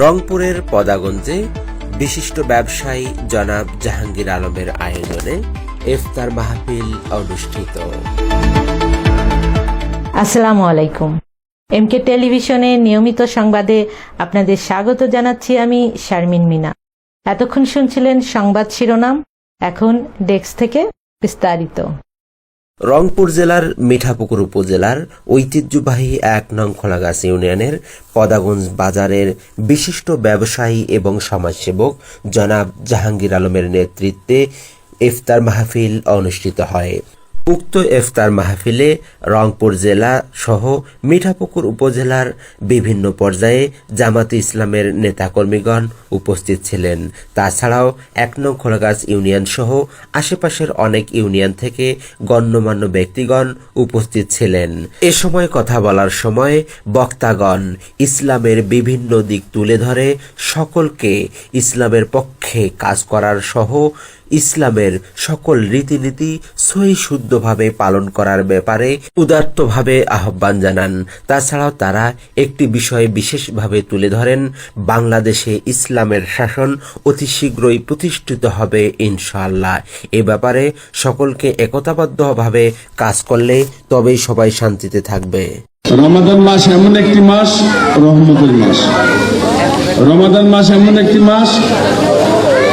রংপুরের পদাগঞ্জে বিশিষ্ট ব্যবসায়ী জনাব জাহাঙ্গীর আলমের আয়োজনে ইফতার মাহফিল অনুষ্ঠিত। আসসালামু আলাইকুম। এমকে টেলিভিশনে নিয়মিত সংবাদে আপনাদের স্বাগত জানাচ্ছি আমি শারমিন মিনা। এতক্ষণ শুনছিলেন সংবাদ শিরোনাম, এখন ডেস্ক থেকে বিস্তারিত। রংপুর জেলার মিঠাপুকুর উপজেলার ঐতিহ্যবাহী ১ নং খোলাগাছ ইউনিয়নের পদাগঞ্জ বাজারের বিশিষ্ট ব্যবসায়ী এবং সমাজসেবক জনাব জাহাঙ্গীর আলমের নেতৃত্বে ইফতার মাহফিল অনুষ্ঠিত হয়। উক্ত ইফতার মাহফিলে রংপুর জেলা সহ মিঠাপুকুর উপজেলার বিভিন্ন পর্যায়ে জামাতে ইসলামের নেতাকর্মীগণ উপস্থিত ছিলেন। তাছাড়াও ১ নং খোলাগাছ ইউনিয়ন সহ আশেপাশের অনেক ইউনিয়ন থেকে গণ্যমান্য ব্যক্তিগণ উপস্থিত ছিলেন। এ সময় কথা বলার সময় বক্তাগণ ইসলামের বিভিন্ন দিক তুলে ধরে সকলকে ইসলামের পক্ষে কাজ করার সহ ইসলামের সকল রীতিনীতি সহি শুদ্ধভাবে পালন করার ব্যাপারে উদাত্তভাবে আহ্বান জানান। তাছাড়াও তারা একটি বিষয় বিশেষভাবে তুলে ধরেন, বাংলাদেশে ইসলামের শাসন অতি শীঘ্রই প্রতিষ্ঠিত হবে ইনশাআল্লাহ। এ ব্যাপারে সকলকে একতাবদ্ধভাবে কাজ করলে তবেই সবাই শান্তিতে থাকবে। রমাদান মাস এমন একটি মাস, রহমতের মাস। রমাদান মাস এমন একটি মাস,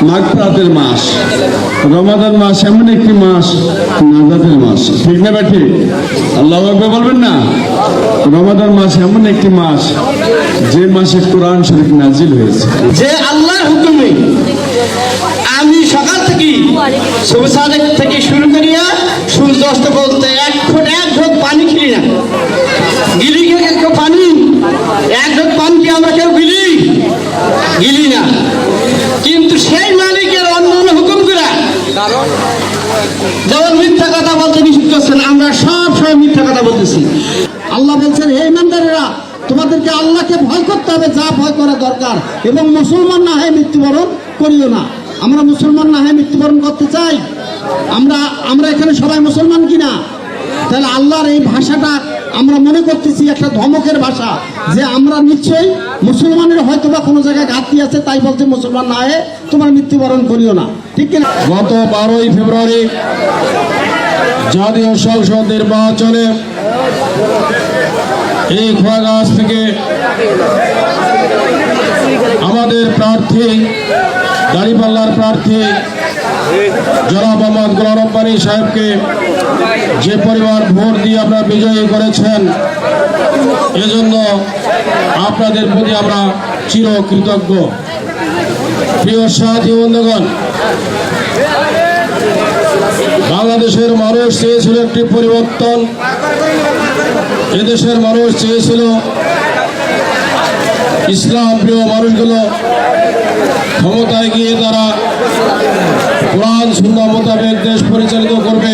মাগফিরাতের মাস। রমাদান মাস এমন একটি মাস, নাজাতের মাস। ঠিক না ব্যাঠি? আল্লাহু আকবার বলবেন না? রমাদান মাস এমন একটি মাস যে মাসে কোরআন শরীফ নাজিল হয়েছে। যে আল্লাহর হুকুমে আমি সকাল থেকে সূর্য থেকে শুরু করিয়া সূর্য অস্ত পর্যন্ত এক ঢোক পানি খেলি না। গিলি কেউ পানি, এক ঢোক পানি কি আমরা কেউ গিলি না। কিন্তু সেই মালিকের অন্যান্য হুকুম করে যেমন মিথ্যা কথা বলতে নিষেধ করছেন, আমরা সব সময় মিথ্যা কথা বলতেছি। আল্লাহ বলছেন, হে ইমানদারেরা, তোমাদেরকে আল্লাহকে ভয় করতে হবে, যা ভয় করা দরকার, এবং মুসলমান না হয়ে মৃত্যুবরণ করিও না। আমরা মুসলমান না হয়ে মৃত্যুবরণ করতে চাই? আমরা এখানে সবাই মুসলমান কিনা? তাহলে আল্লাহর এই ভাষাটা আমরা মনে করতেছি একটা ধমকের ভাষা, যে আমরা নিশ্চয়ই মুসলমানের হয়তো বা কোনো জায়গায় ঘাটতি আছে, তাই বলছে মুসলমান না হয়ে তোমার মৃত্যুবরণ করিও না। ঠিক কিনা? গত 12ই ফেব্রুয়ারি জাতীয় সংসদ নির্বাচনে এই খোলাগাছ থেকে আমাদের প্রার্থী, দাঁড়িপাল্লার প্রার্থী জনাব মোহাম্মদ গোলাম রব্বানী সাহেবকে যে পরিবার ভোট দিয়ে আপনারা বিজয়ী করেছেন, এজন্য আপনাদের প্রতি আমরা চিরকৃতজ্ঞ। প্রিয় সাথী বন্ধুগণ, বাংলাদেশের মানুষ চেয়েছিল একটি পরিবর্তন। এদেশের মানুষ চেয়েছিল ইসলাম প্রিয় মানুষগুলো ক্ষমতায় গিয়ে তারা কোরআন সুন্নাহ মোতাবেক দেশ পরিচালিত করবে।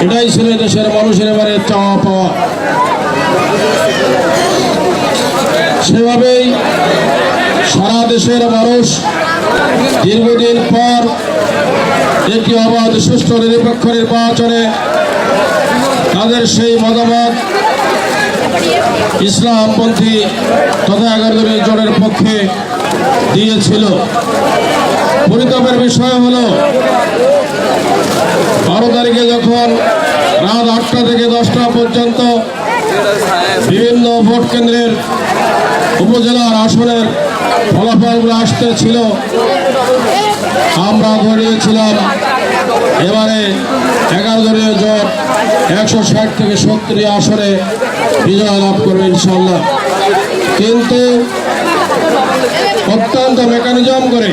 এটাই ছিল দেশের মানুষের এবারে চাওয়া পাওয়া। সেভাবেই সারা দেশের মানুষ দীর্ঘদিন পর একটি অবাধ সুষ্ঠু নিরপেক্ষ নির্বাচনে তাদের সেই মতামত ইসলামপন্থী তথা 11 দলীয় জোটের পক্ষে দিয়েছিল। পরিতাপের বিষয় হলো 12 তারিখে যখন রাত 8টা থেকে 10টা পর্যন্ত বিভিন্ন ভোট কেন্দ্রের উপজেলার আসনের ফলাফলগুলো আসতে ছিল, আমরা ধরিয়েছিলাম এবারে 11 দলীয় জোট 160 থেকে 70 আসনে বিজয় লাভ করবে ইনশাআল্লাহ। কিন্তু অত্যন্ত মেকানিজম করে,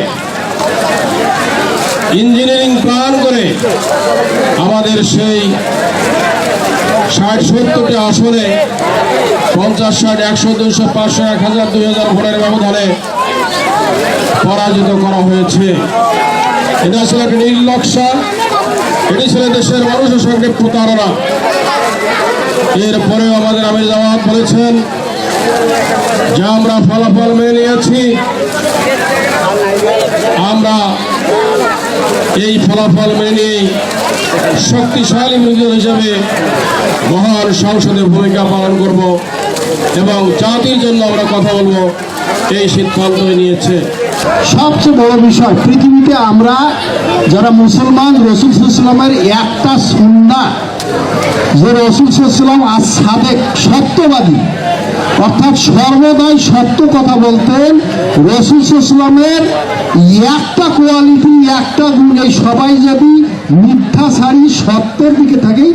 ইঞ্জিনিয়ারিং প্ল্যান করে আমাদের সেই 60-70টি আসনে 50, 60, 100, 200, 500, 1000, 2000 ভোটের ব্যবধানে পরাজিত করা হয়েছে। এটা ছিল একটি নীল নকশা, এটি ছিল দেশের মানুষের সঙ্গে প্রতারণা। এরপরেও আমাদের আমির জামাত বলেছেন যে আমরা ফলাফল মেনে নিয়েছি, আমরা এই ফলাফল মেনে শক্তিশালী বিরোধী হিসেবে মহান সংসদে ভূমিকা পালন করব এবং জাতির জন্য আমরা কথা বলবো। এই সিদ্ধান্ত নিয়েছে। সবচেয়ে বড় বিষয়, পৃথিবীতে আমরা যারা মুসলমান, রসুল সাল্লামের একটা সুন্নাহ যে রসুল সাল্লাম আজ সাদেক, সত্যবাদী, অর্থাৎ সর্বদাই সত্য কথা বলতেন। রসুল সাল্লামের একটা কোয়ালিটি, একটা গুণ, এই সবাই যদি মিথ্যা ছাড়ি সত্যের দিকে থাকে,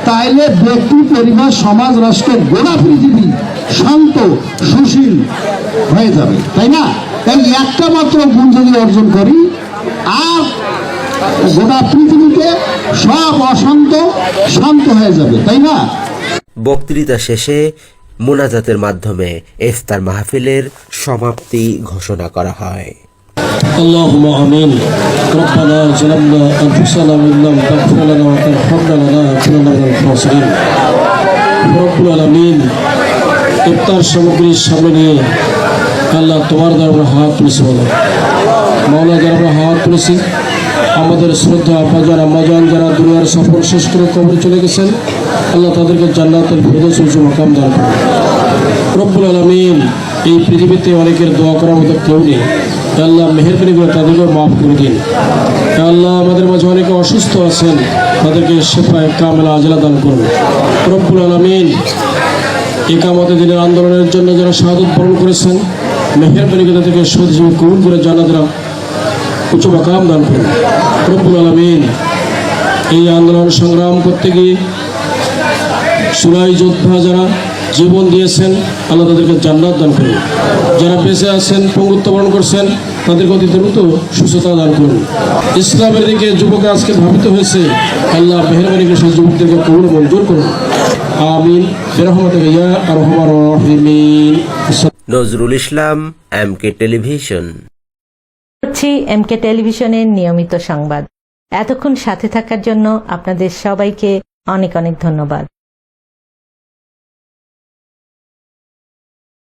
তাহলে ব্যক্তি, পরিবার, সমাজ, রাষ্ট্র, গোটা পৃথিবী শান্ত সুশীল হয়ে যাবে, তাই না? এই একটা মাত্র গুণ যদি অর্জন করি, আর গোটা পৃথিবীতে সব অশান্ত শান্ত হয়ে যাবে, তাই না? বক্তৃতা শেষে মোনাজাতের মাধ্যমে ইফতার মাহফিলের সমাপ্তি ঘোষণা করা হয়। اللهم آمين. ربنا ظلمنا أنفسنا وإن لم تغفر لنا وترحمنا لنكونن من الخاسرين. রব্বুল আলামিন, ইফতার সামগ্রীর সামনে নিয়ে আল্লাহ তোমার দরবারে হাত তুলেছি। বলো মাওলা, যারা আমরা হাত তুলেছি, আমাদের শ্রদ্ধা আব্বাজান আম্মাজান যারা দুনিয়ার সফর শেষ করে কবরে চলে গেছেন, আল্লাহ তাদেরকে জান্নাতুল ফেরদৌস উচ্চ মাকাম দান করুন। রব্বুল আলামিন, এই পৃথিবীতে অনেকের দোয়া করার মতো কেউ নেই। আল্লাহ মেহেরবানি করে তাদেরকে মাফ করে দিন। আল্লাহ, আমাদের মাঝে অনেকে অসুস্থ আছেন, তাদেরকে শেফায়ে কামেলা আজলা দান করুন। রব্বুল আলামিন, ইকামতে দিনের আন্দোলনের জন্য যারা শাহাদত বরণ করেছেন, মেহেরবানি করে তাদেরকে শহীদ হিসেবে কবুল করে জান্নাতের উচ্চ মাকাম দান করুন। রব্বুল আলামিন, এই আন্দোলন সংগ্রাম করতে গিয়ে সুরাই যোদ্ধা যারা জীবন দিয়েছেন, আল্লাহ তাদেরকে জান্নাত দান করুন। যারা বেঁচে আছেন, পঙ্গুত্ব বরণ করছেন, তাদেরকে অতি দ্রুত সুস্থতা দান করুন। ইসলামের দিকে যুবক আজকে ধাবিত হয়েছে, আল্লাহ মেহেরবানি করে সেই যুবকদেরকে কবুল মঞ্জুর করুন। আমিন বিরহমাতিকা ইয়া আরহামার রাহিমিন। Nazrul Islam, MK television. করছি এমকে টেলিভিশনের নিয়মিত সংবাদ। এতক্ষণ সাথে থাকার জন্য আপনাদের সবাইকে অনেক অনেক ধন্যবাদ।